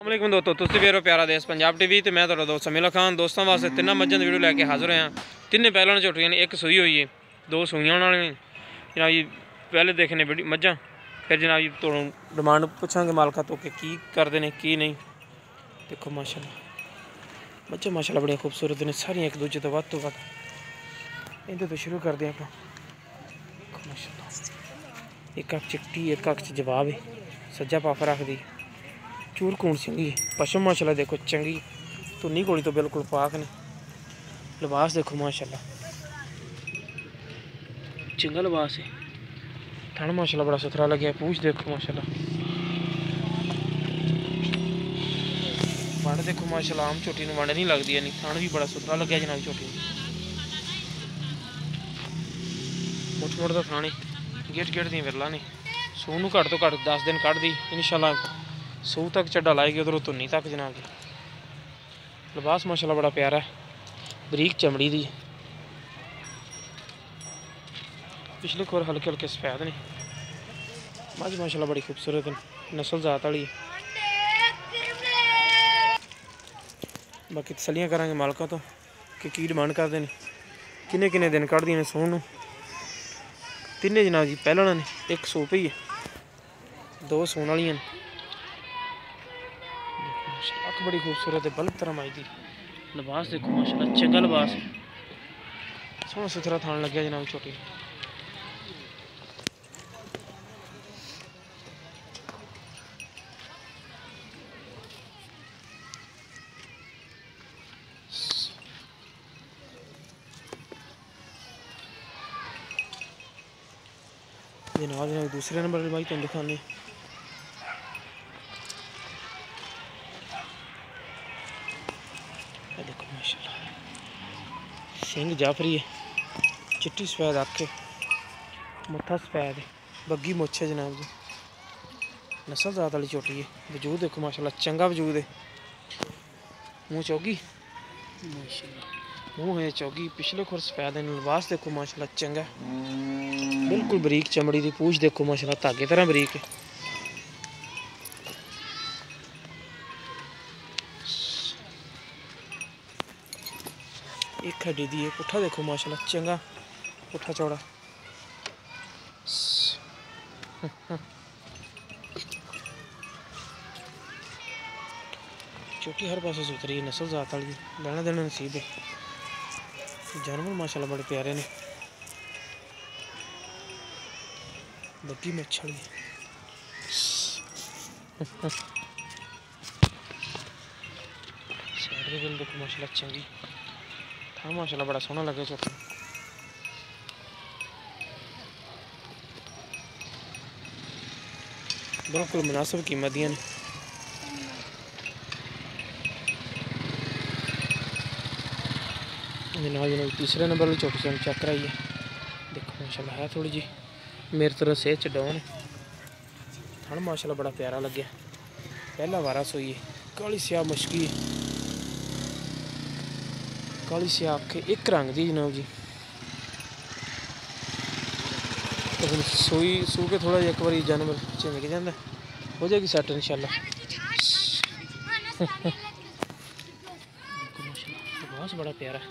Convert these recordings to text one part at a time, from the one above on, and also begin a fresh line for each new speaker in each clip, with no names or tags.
अस्सलाम दोस्तों, तुसीं वेख रहे हो प्यारा देश पंजाब टीवी ते मैं तुहाडा दोस्त समीला खान। दोस्तों वास्ते तिन्ना मज्झां दी वीडियो लैके हाज़र होया। तिन्ने पहलां झोटियां ने, एक सूई हुई है, दो सूइयां होने वाली जनाब जी। पहले देखने बड़ी मज्झां, फिर जनाब जी तो डिमांड पुछांगे मालका तो कि की करदे ने की नहीं। देखो माशाल्लाह मज्झां माशाल्लाह बड़ियां खूबसूरत ने सारियां, एक दूजे तो वध इहदे तो शुरू करदे आपां। माशाल्लाह एक अख चिट्टी, एक अख च जवाब है, सज्जा पाफ रखदी, चूर कून चंगी पशम माशाल्लाह। देखो चंगी धुनी घोड़ी तो बिल्कुल पाक ने। लिबास देखो माशाल्लाह चंगा लिबास है। थन माशाल्लाह बड़ा सुथरा लगे। पूछ देखो माशाल्लाह, वंड देखो माशाल्लाह। आम झोटी वंड नहीं लगती है, थन भी बड़ा सुथरा लगे जनाब झोटी। मुठ मुठ का थाने गेट गेट दी विरला ने। सूह नूं घट तो घट 10 दिन कढ़ दी इंशाल्लाह। सूह तक चड्डा लाएगी उधरों धुनी तक जनाब जी। लिबास माशाल्लाह बड़ा प्यारा है, बरीक चमड़ी दी। पिछले खोर हल्के हल्के सफेद ने। मझ माशाल्लाह बड़ी खूबसूरत है, नस्ल जात वाली है। बाकी तसलियां करांगे मालका तो कि की डिमांड करते हैं, किन्ने किन्ने दिन कढ़दियां ने सूह नूं। तिन्ने जनाब जी पहलण ने, एक सूप ही है, दो सून वाली ने। अख बड़ी खूबसूरत है, बल्ब तरह माई दी। लिबास देखो माशाल्लाह चंगा लिबास है, सोहना सुथरा थान लग्या जनाब छोटी। जनाब जनाब दूसरे नंबर भाई तुम दिखाने। देखो माशाल्लाह सिंह जाफरी है, चिट्टी सफेद अख है, मुठा सफेद है, बग्गी मुछ है जनाब जी। नस्ल जात वाली छोटी है। वजूद देखो माशाल्लाह चंगा वजूद है। मुँह चौगी मुँह है चौगी, पिछले खुर सफेद है। लिबास देखो माशाल्लाह चंगा, बिल्कुल बरीक चमड़ी की। पूछ देखो माशाल्लाह धागे तरह बरीक है। एक हड्डी दी है। पुट्ठा देखो माशाल्लाह चंगा, पुट्ठा चौड़ा। छोटी हर पासे सुथरी है, नस्ल जात वाली लेना देना नसीब है। जानवर माशाल्लाह बड़े प्यारे ने। बग्गी मच्छर साइड देखो माशाल्लाह चंगी था माशाल्लाह, बड़ा सोहना लगे छोटा। बिल्कुल मुनासिब कीमत दियां ने। जनाब जनाब तीसरे नंबर वाली छोटी सी चेक कराई है। देखो माशाल्लाह है थोड़ी जी मेरे तरह सेहत च डाउन है। थन माशाल्लाह बड़ा प्यारा लगे। पहला वारा सोई है, काली स्याह मुश्की है, काली स्याह अख एक रंग दी जनाब जी। सोई सू के थोड़ा एक बार जानवर झिमक जाता, हो जाएगी सैट इंशाल्लाह। बहुत बड़ा प्यारा है,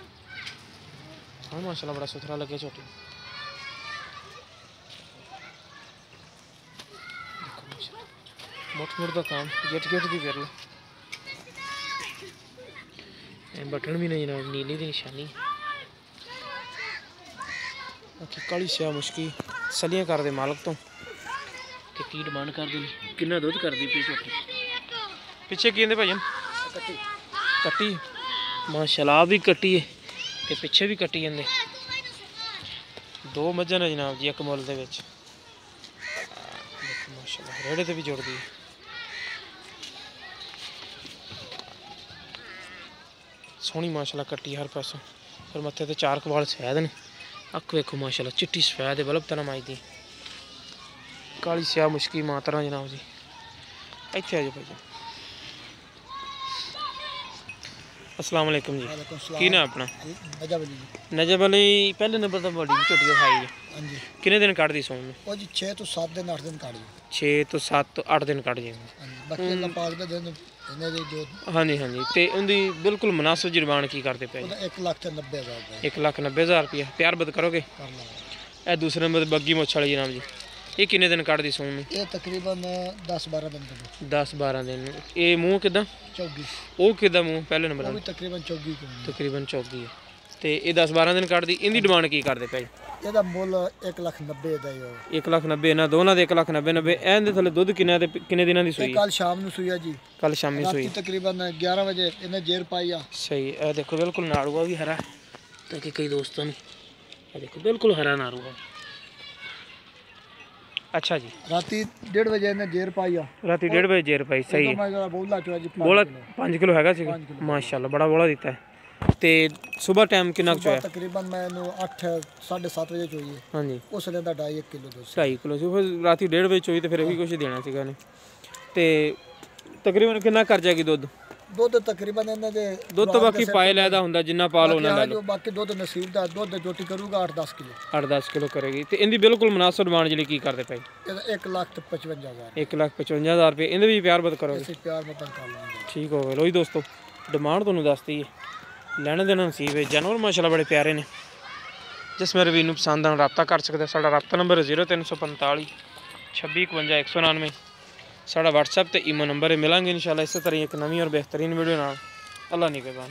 हाँ माशाल्लाह बड़ा सुथरा लगे छोटी। मुठ मुठ का काम, गेट गेट की कर लो। बटन भी नहीं जनाब, नीली की निशानी। बाकी काली स्याह मुश्की सलियां कर दे मालक तो कि की डिमांड कर दी, किन्ना दुध कर दी पी छोटी। पिछे की कहते भाई कट्टी माशाल्लाह भी कट्टी है, ते पिछे भी कट्टी जाते। दो मज्झां ने जनाब जी एक मुल दे विच। माशाल्लाह रेड़े ते भी जुड़दी है। सोहनी माशाल्लाह कट्टी हर पासों। फिर मत्थे ते चार कवाल सफेद ने। अख वेखो माशाल्लाह चिट्टी सफेद है, बल्ब तरह माई दी। काली स्याह मुश्की मां तरह जनाब जी। इत्थे आ जाओ भाई। अस्सलाम वालेकुम जी, की नाम अपना? नजब अली। पहले नंबर तो बड़ी झोटी दिखाई है। कितने दिन कढ़ दी सोन?
6 ਤੋਂ 7 ਦਿਨ 8 ਦਿਨ ਕੱਢ ਜੀ।
6 ਤੋਂ 7 8 दिन कढ़ जी।
ਬਾਕੀ ਅੱਲਾਹ ਪਾਕ ਦਾ ਦਿਨ ਇਹਨਾਂ ਦੇ ਦੋ
हाँ जी हाँ जी। तो उनकी बिल्कुल मुनासिब जुर्मान की करते पे?
ਉਹਦਾ 1,90,000 ਦਾ
1,90,000 रुपया। प्यार बद करोगे?
ਕਰ ਲਾਂਗੇ।
ਇਹ ਦੂਸਰੇ ਨੰਬਰ ਬੱਗੀ ਮੁੱਛ ਵਾਲੀ ਜਨਾਬ ਜੀ, ਇਹ ਕਿੰਨੇ ਦਿਨ ਕੱਢਦੀ ਸੂਣ ਨੂੰ?
ਇਹ ਤਕਰੀਬਨ 10-12 ਦਿਨ ਤੋਂ
10-12 ਦਿਨ ਨੂੰ। ਇਹ ਮੂੰਹ ਕਿਦਾਂ?
ਚੌਗੀ
ਉਹ ਕਿਦਾਂ ਮੂੰਹ ਪਹਿਲੇ ਨੰਬਰ
ਉਹ
ਵਾਲਾ?
ਵੀ ਤਕਰੀਬਨ ਚੌਗੀ ਕੋਲ
ਤਕਰੀਬਨ 24 ਹੈ। ਤੇ ਇਹ 10-12 ਦਿਨ ਕੱਢਦੀ, ਇਹਦੀ ਡਿਮਾਂਡ ਕੀ ਕਰਦੇ ਪਏ?
ਇਹਦਾ ਮੁੱਲ 1,90,000 ਦਾ ਹੀ ਹੋਇਆ।
1,90,000 ਇਹਨਾਂ ਦੋਨਾਂ ਦੇ 1,90,000 ਇਹਦੇ ਥੱਲੇ ਦੁੱਧ ਕਿੰਨਾ ਤੇ ਕਿੰਨੇ ਦਿਨਾਂ ਦੀ ਸੂਈ?
ਕੱਲ ਸ਼ਾਮ ਨੂੰ ਸੂਈ ਆ ਜੀ,
ਕੱਲ ਸ਼ਾਮੀ ਸੂਈ।
ਰਾਤੀ ਤਕਰੀਬਨ 11 ਵਜੇ ਇਹਨੇ ਜੇਰ ਪਾਈ ਆ।
ਸਹੀ। ਇਹ ਦੇਖੋ ਬਿਲਕੁਲ ਨਾੜੂਆ ਵੀ ਹਰਾ, ਤਾਂ ਕਿ ਕਈ ਦੋਸਤਾਂ ਨੇ ਇਹ ਦੇਖੋ ਬਿਲਕੁਲ ਹਰਾ ਨਾੜੂਆ। ਅੱਛਾ ਜੀ।
ਰਾਤੀ 1:30 ਵਜੇ ਇਹਨੇ ਜੇਰ ਪਾਈ ਆ।
ਰਾਤੀ 1:30 ਵਜੇ ਜੇਰ ਪਾਈ। ਸਹੀ ਹੈ।
ਮੈਂ ਜਰਾ ਬੋਲਾ ਚੋ ਜੀ
ਬੋਲਾ 5 ਕਿਲੋ ਹੈਗਾ ਸੀਗਾ? ਮਾਸ਼ਾਅੱਲਾ ਬੜਾ ਬੋਲਾ ਦਿੱਤਾ ਹੈ। ਤੇ ਸਵੇਰ ਟਾਈਮ ਕਿੰਨਾ ਕੁ ਚੋਇਆ?
ਤਕਰੀਬਨ ਮੈਨੂੰ 8-7:30 ਵਜੇ ਚੋਈ।
ਹਾਂਜੀ।
ਉਸ ਨੇ ਦਾ 2.5 ਕਿਲੋ ਦੁੱਧ।
2.5 ਕਿਲੋ ਸੀ। ਫਿਰ ਰਾਤੀ 1:30 ਵਜੇ ਚੋਈ ਤੇ ਫਿਰ ਇਹ ਵੀ ਕੁਝ ਦੇਣਾ ਸੀਗਾ ਨੇ। ਤੇ ਤਕਰੀਬਨ ਕਿੰਨਾ ਕਰ ਜਾਏਗੀ ਦੁੱਧ?
ਦੁੱਧ ਤਕਰੀਬਨ ਇਹਨਾਂ ਦੇ
ਦੁੱਧ ਤਾਂ ਬਾਕੀ ਪਾਏ ਲੈਦਾ ਹੁੰਦਾ, ਜਿੰਨਾ ਪਾ ਲਓ ਉਹਨਾਂ ਲੈ ਲਓ।
ਬਾਕੀ ਦੁੱਧ ਨਸੀਬ ਦਾ ਦੁੱਧ ਜੋਟੀ ਕਰੂਗਾ 8-10 ਕਿਲੋ।
8-10 ਕਿਲੋ ਕਰੇਗੀ। ਤੇ ਇਹਦੀ ਬਿਲਕੁਲ ਮੁਨਾਸਿਬ ਡਿਮਾਂਡ ਜਿਹੜੀ ਕੀ ਕਰਦੇ ਪਏ?
ਇਹਦਾ 1,55,000।
1,55,000 ਰੁਪਏ। ਇਹਦੇ ਵੀ ਪਿਆਰ ਬਦ ਕਰੋਗੇ?
ਅਸੀਂ ਪਿਆਰ ਮਤਨ ਕਰ ਲਾਂਗੇ।
ਠੀਕ ਹੋ ਗਿਆ। ਲੋ ਜੀ ਦੋਸਤੋ, ਡਿਮਾਂਡ ਤੁਹਾਨੂੰ ਦੱਸਤੀ ਹੈ। ਲੈਣੇ ਦੇਣਾ ਨਸੀਬ ਹੈ। ਜਾਨਵਰ ਮਾਸ਼ਾਅੱਲਾ ਬੜੇ ਪਿਆਰੇ ਨੇ। ਜਿਸ ਮੇਰੇ ਵੀਰ ਨੂੰ ਪਸੰਦ ਆਉਣ ਰਾਬਤਾ ਕਰ ਸਕਦੇ। ਸਾਡਾ ਰਾਬਤਾ ਨੰਬਰ 0345 26 51 199। ਸਾਡਾ WhatsApp ਤੇ ਈਮੋ ਨੰਬਰ ਹੈ। ਮਿਲਾਂਗੇ ਇਨਸ਼ਾਅੱਲਾ ਇਸੇ ਤਰ੍ਹਾਂ ਇੱਕ ਨਵੀਂ ਔਰ ਬਿਹਤਰੀਨ ਵੀਡੀਓ ਨਾਲ। ਅੱਲਾ ਨਿਗਹਿਬਾਨ।